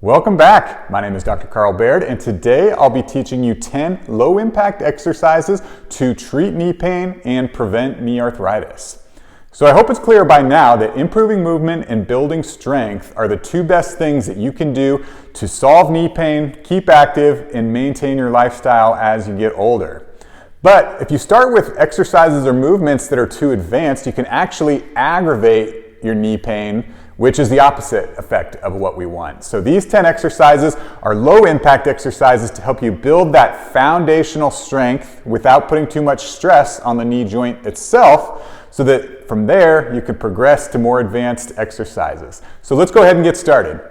Welcome back. My name is Dr. Baird, and today I'll be teaching you 10 low-impact exercises to treat knee pain and prevent knee arthritis. So I hope it's clear by now that improving movement and building strength are the two best things that you can do to solve knee pain, keep active, and maintain your lifestyle as you get older. But if you start with exercises or movements that are too advanced, you can actually aggravate your knee pain, which is the opposite effect of what we want. So these 10 exercises are low impact exercises to help you build that foundational strength without putting too much stress on the knee joint itself, so that from there you can progress to more advanced exercises. So let's go ahead and get started.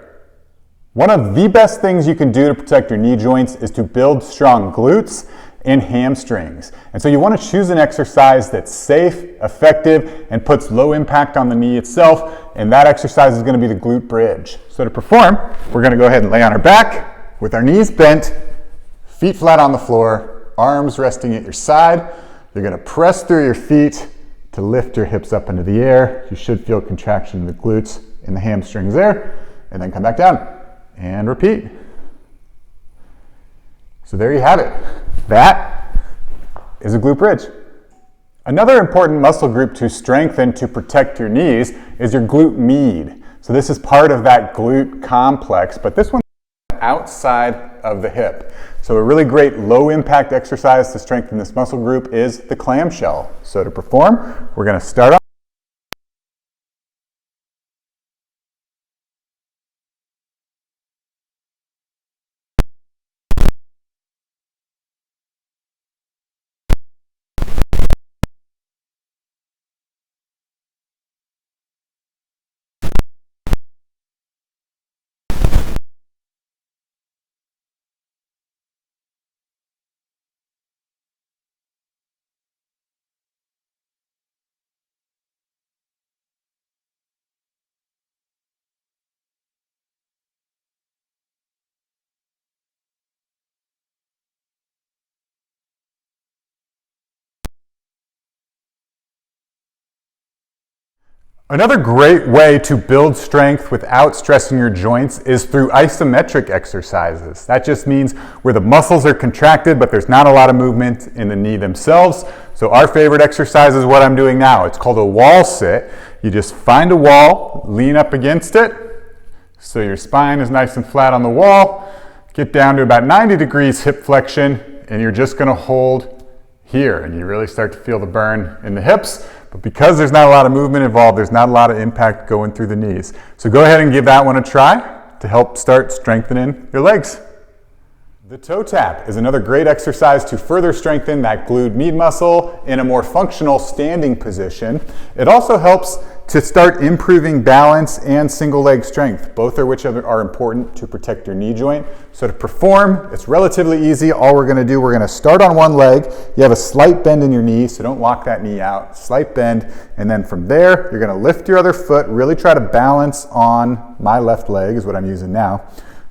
One of the best things you can do to protect your knee joints is to build strong glutes and hamstrings. And so you want to choose an exercise that's safe, effective, and puts low impact on the knee itself, and that exercise is going to be the glute bridge. So to perform, we're going to go ahead and lay on our back with our knees bent, feet flat on the floor, arms resting at your side. You're going to press through your feet to lift your hips up into the air. You should feel contraction in the glutes and the hamstrings there, and then come back down and repeat. So there you have it. That is a glute bridge. Another important muscle group to strengthen to protect your knees is your glute mead. So this is part of that glute complex, but this one's outside of the hip. So a really great low impact exercise to strengthen this muscle group is the clamshell. So to perform, we're going to start off. Another great way to build strength without stressing your joints is through isometric exercises. That just means where the muscles are contracted, but there's not a lot of movement in the knee themselves. So our favorite exercise is what I'm doing now. It's called a wall sit. You just find a wall, lean up against it, so your spine is nice and flat on the wall. Get down to about 90 degrees hip flexion, and you're just going to hold here, and you really start to feel the burn in the hips. But because there's not a lot of movement involved, there's not a lot of impact going through the knees. So go ahead and give that one a try to help start strengthening your legs. The toe tap is another great exercise to further strengthen that glute med muscle in a more functional standing position. It also helps to start improving balance and single leg strength, both of which are important to protect your knee joint. So to perform, it's relatively easy. All we're going to do, we're going to start on one leg. You have a slight bend in your knee, so don't lock that knee out. Slight bend, and then from there, you're going to lift your other foot. Really try to balance on my left leg is what I'm using now.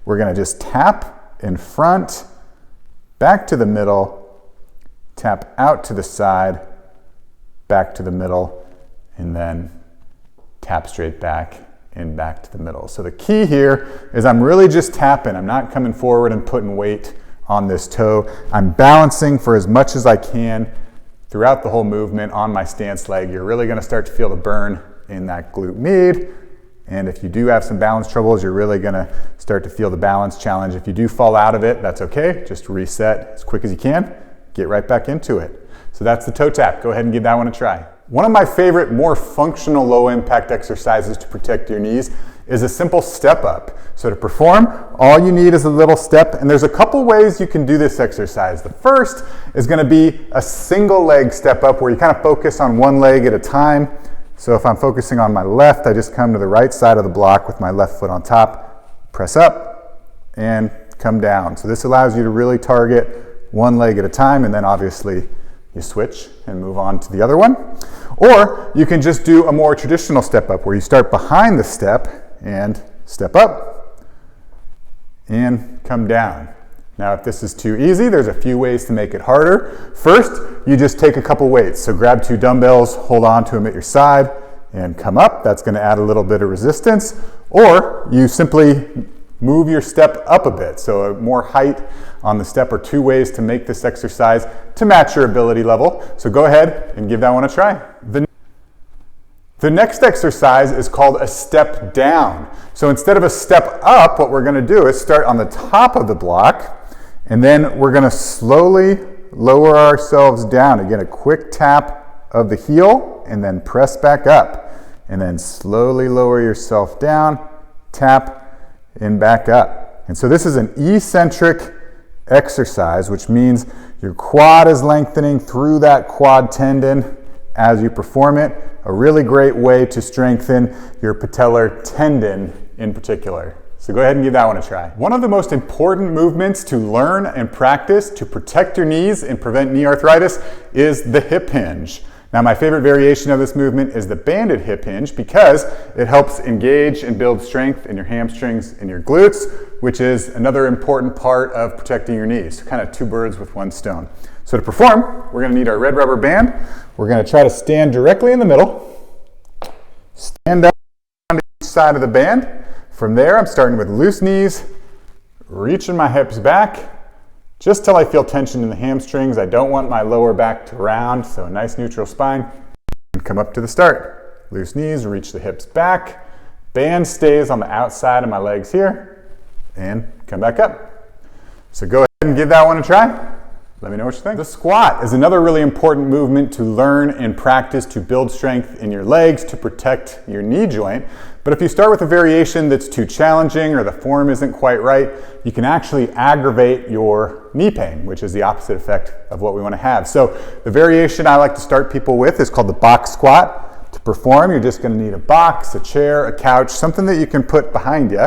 We're going to just tap in front, back to the middle, tap out to the side, back to the middle, and then tap straight back and back to the middle. So the key here is I'm really just tapping. I'm not coming forward and putting weight on this toe. I'm balancing for as much as I can throughout the whole movement on my stance leg. You're really going to start to feel the burn in that glute med. And if you do have some balance troubles, you're really going to start to feel the balance challenge. If you do fall out of it, that's okay. Just reset as quick as you can. Get right back into it. So that's the toe tap. Go ahead and give that one a try. One of my favorite, more functional low-impact exercises to protect your knees is a simple step up. So to perform, all you need is a little step, and there's a couple ways you can do this exercise. The first is going to be a single leg step up where you kind of focus on one leg at a time. So if I'm focusing on my left, I just come to the right side of the block with my left foot on top, press up, and come down. So this allows you to really target one leg at a time, and then obviously you switch and move on to the other one. Or you can just do a more traditional step up where you start behind the step and step up and come down. Now, if this is too easy, there's a few ways to make it harder. First, you just take a couple weights. So grab 2 dumbbells, hold on to them at your side, and come up. That's going to add a little bit of resistance. Or you simply move your step up a bit. So more height on the step are 2 ways to make this exercise to match your ability level. So go ahead and give that one a try. The next exercise is called a step down. So instead of a step up, what we're going to do is start on the top of the block, and then we're going to slowly lower ourselves down. Again, a quick tap of the heel, and then press back up. And then slowly lower yourself down, tap, and back up. And so this is an eccentric exercise, which means your quad is lengthening through that quad tendon as you perform it. A really great way to strengthen your patellar tendon in particular. So go ahead and give that one a try. One of the most important movements to learn and practice to protect your knees and prevent knee arthritis is the hip hinge. Now, my favorite variation of this movement is the banded hip hinge because it helps engage and build strength in your hamstrings and your glutes, which is another important part of protecting your knees. Kind of 2 birds with 1 stone. So to perform, we're going to need our red rubber band. We're going to try to stand directly in the middle. Stand up on each side of the band. From there, I'm starting with loose knees, reaching my hips back, just till I feel tension in the hamstrings. I don't want my lower back to round, so a nice neutral spine. And come up to the start. Loose knees, reach the hips back. Band stays on the outside of my legs here, and come back up. So go ahead and give that one a try. Let me know what you think. The squat is another really important movement to learn and practice to build strength in your legs to protect your knee joint. But if you start with a variation that's too challenging or the form isn't quite right, you can actually aggravate your knee pain, which is the opposite effect of what we want to have. So the variation I like to start people with is called the box squat. To perform, you're just going to need a box, a chair, a couch, something that you can put behind you.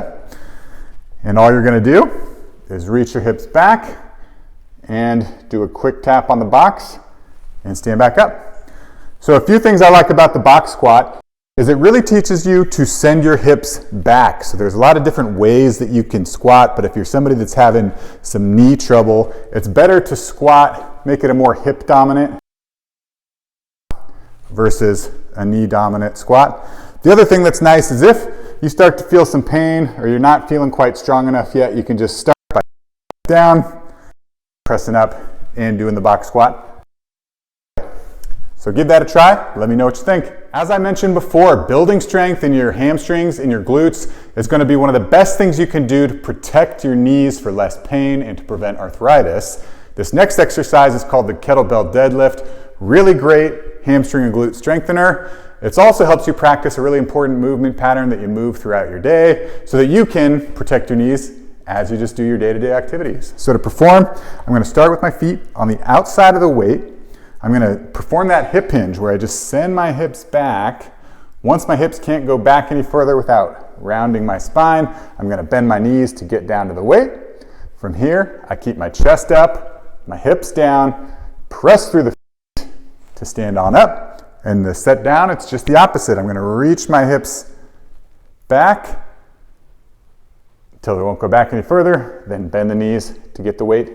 And all you're going to do is reach your hips back and do a quick tap on the box and stand back up. So a few things I like about the box squat is it really teaches you to send your hips back. So there's a lot of different ways that you can squat, but if you're somebody that's having some knee trouble, it's better to squat, make it a more hip dominant versus a knee dominant squat. The other thing that's nice is if you start to feel some pain or you're not feeling quite strong enough yet, you can just start by down, pressing up, and doing the box squat. So give that a try. Let me know what you think. As I mentioned before, building strength in your hamstrings and your glutes is going to be one of the best things you can do to protect your knees for less pain and to prevent arthritis. This next exercise is called the Kettlebell Deadlift. Really great hamstring and glute strengthener. It also helps you practice a really important movement pattern that you move throughout your day so that you can protect your knees as you just do your day-to-day activities. So to perform, I'm going to start with my feet on the outside of the weight. I'm going to perform that hip hinge where I just send my hips back. Once my hips can't go back any further without rounding my spine, I'm going to bend my knees to get down to the weight. From here, I keep my chest up, my hips down, press through the feet to stand on up. And the set down, it's just the opposite. I'm going to reach my hips back until they won't go back any further, then bend the knees to get the weight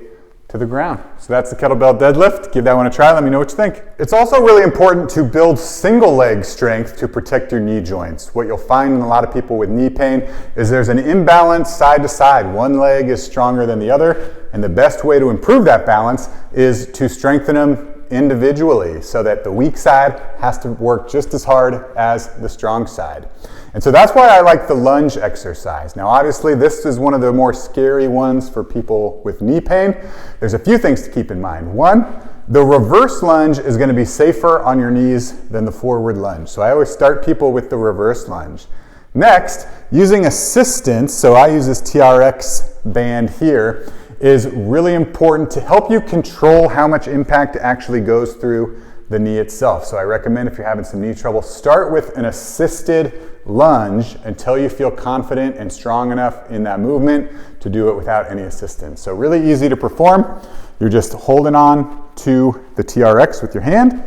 to the ground. So that's the kettlebell deadlift. Give that one a try. Let me know what you think. It's also really important to build single leg strength to protect your knee joints. What you'll find in a lot of people with knee pain is there's an imbalance side to side. One leg is stronger than the other, and the best way to improve that balance is to strengthen them individually so that the weak side has to work just as hard as the strong side. And so that's why I like the lunge exercise. Now obviously this is one of the more scary ones for people with knee pain. There's a few things to keep in mind. One, the reverse lunge is going to be safer on your knees than the forward lunge. So I always start people with the reverse lunge. Next, using assistance, so I use this TRX band here, is really important to help you control how much impact actually goes through the knee itself. So I recommend if you're having some knee trouble, start with an assisted lunge until you feel confident and strong enough in that movement to do it without any assistance. So really easy to perform. You're just holding on to the TRX with your hand,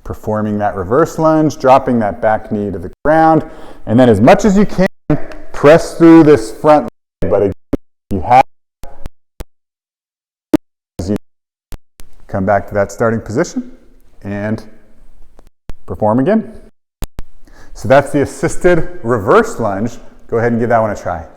performing that reverse lunge, dropping that back knee to the ground, and then as much as you can, press through this front leg. But again, you have to come back to that starting position and perform again. So that's the assisted reverse lunge. Go ahead and give that one a try.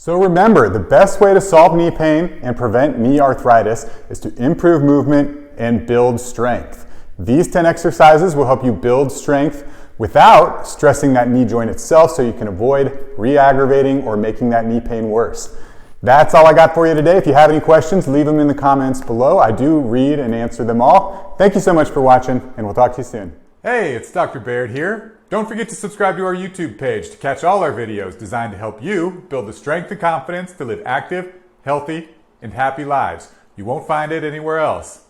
So remember, the best way to solve knee pain and prevent knee arthritis is to improve movement and build strength. These 10 exercises will help you build strength without stressing that knee joint itself, so you can avoid re-aggravating or making that knee pain worse. That's all I got for you today. If you have any questions, leave them in the comments below. I do read and answer them all. Thank you so much for watching, and we'll talk to you soon. Hey, it's Dr. Baird here. Don't forget to subscribe to our YouTube page to catch all our videos designed to help you build the strength and confidence to live active, healthy, and happy lives. You won't find it anywhere else.